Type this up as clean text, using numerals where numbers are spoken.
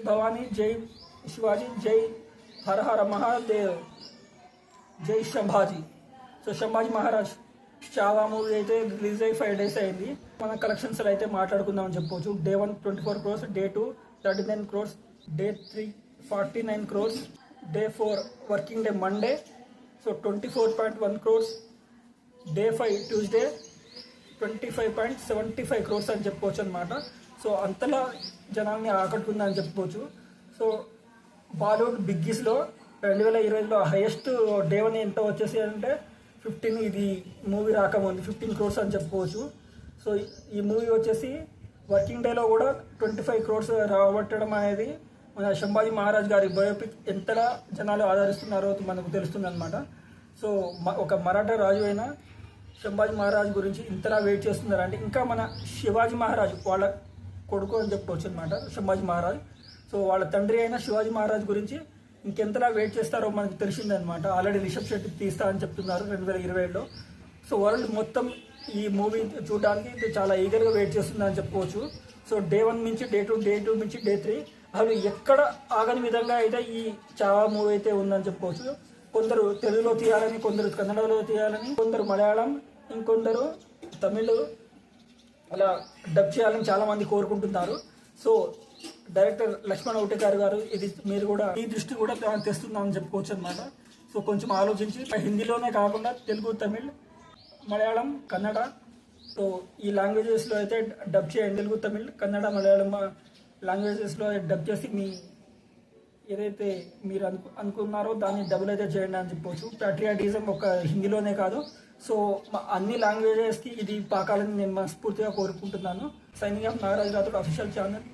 భవానీ, జై శివాజీ, జై హర హర మహాదేవ్, జై శంభాజీ. సో శంభాజీ మహారాజ్ చావా మూవీ అయితే రిలీజ్ అయ్యి 5 days అయింది. మన కలెక్షన్స్ అయితే మాట్లాడుకుందామని చెప్పవచ్చు. Day 1 24 crores, Day 2 39 crores, Day 3 49 crores, Day 4 working day Monday so 24.1 crores, Day 5 Tuesday 25.75 crores అని చెప్పుకోవచ్చు అనమాట. సో అంతలా జనాల్ని ఆకట్టుకుందని చెప్పుకోవచ్చు. సో బాలీవుడ్ బిగ్గీస్లో 2020లో హైయెస్ట్ Day 1 ఎంత వచ్చేసి అంటే 15, ఇది మూవీ రాకముందు 15 crores అని చెప్పుకోవచ్చు. సో ఈ మూవీ వచ్చేసి వర్కింగ్ డేలో కూడా 25 crores రాబట్టడం అనేది మన శంభాజీ మహారాజ్ గారి బయోపిక్ ఎంతలా జనాలు ఆదరిస్తున్నారో మనకు తెలుస్తుంది అనమాట. సో ఒక మరాఠా రాజు అయిన శంభాజీ మహారాజ్ గురించి ఇంతలా వెయిట్ చేస్తున్నారు అంటే ఇంకా మన శివాజీ మహారాజ్ వాళ్ళ కొడుకు అని చెప్పుకోవచ్చు అనమాట శంభాజీ మహారాజ్. సో వాళ్ళ తండ్రి అయిన శివాజీ మహారాజ్ గురించి ఇంకెంతలా వెయిట్ చేస్తారో మనకు తెలిసిందనమాట. ఆల్రెడీ రిషబ్ శెట్టి తీస్తా అని చెప్తున్నారు 2020లో. సో వరల్డ్ మొత్తం ఈ మూవీ చూడడానికి చాలా ఈగర్గా వెయిట్ చేస్తుందని చెప్పుకోవచ్చు. సో Day 1 నుంచి Day 2, Day 2 నుంచి Day 3 అసలు ఎక్కడ ఆగని విధంగా అయితే ఈ చావా మూవీ అయితే ఉందని చెప్పుకోవచ్చు. కొందరు తెలుగులో తీయాలని, కొందరు కన్నడలో తీయాలని, కొందరు మలయాళం, ఇంకొందరు తమిళ్ అలా డబ్ చేయాలని చాలామంది కోరుకుంటున్నారు. సో డైరెక్టర్ లక్ష్మణ్ ఉటేకర్ గారు ఇది మీరు కూడా ఈ దృష్టి కూడా తెస్తున్నామని చెప్పుకోవచ్చు అనమాట. సో కొంచెం ఆలోచించి హిందీలోనే కాకుండా తెలుగు, తమిళ్, మలయాళం, కన్నడ సో ఈ లాంగ్వేజెస్లో అయితే డబ్ చేయండి. తెలుగు, తమిళ్, కన్నడ, మలయాళం లాంగ్వేజెస్లో డబ్ చేసి మీ ఏదైతే మీరు అనుకున్నారో దాన్ని డబుల్ అయితే చేయండి అని చెప్పవచ్చు. ప్యాట్రియాటిజం ఒక హిందీలోనే కాదు, సో అన్ని లాంగ్వేజెస్కి ఇది పాకాలని నేను మనస్ఫూర్తిగా కోరుకుంటున్నాను. Signing off Nagaraj Rathod official channel.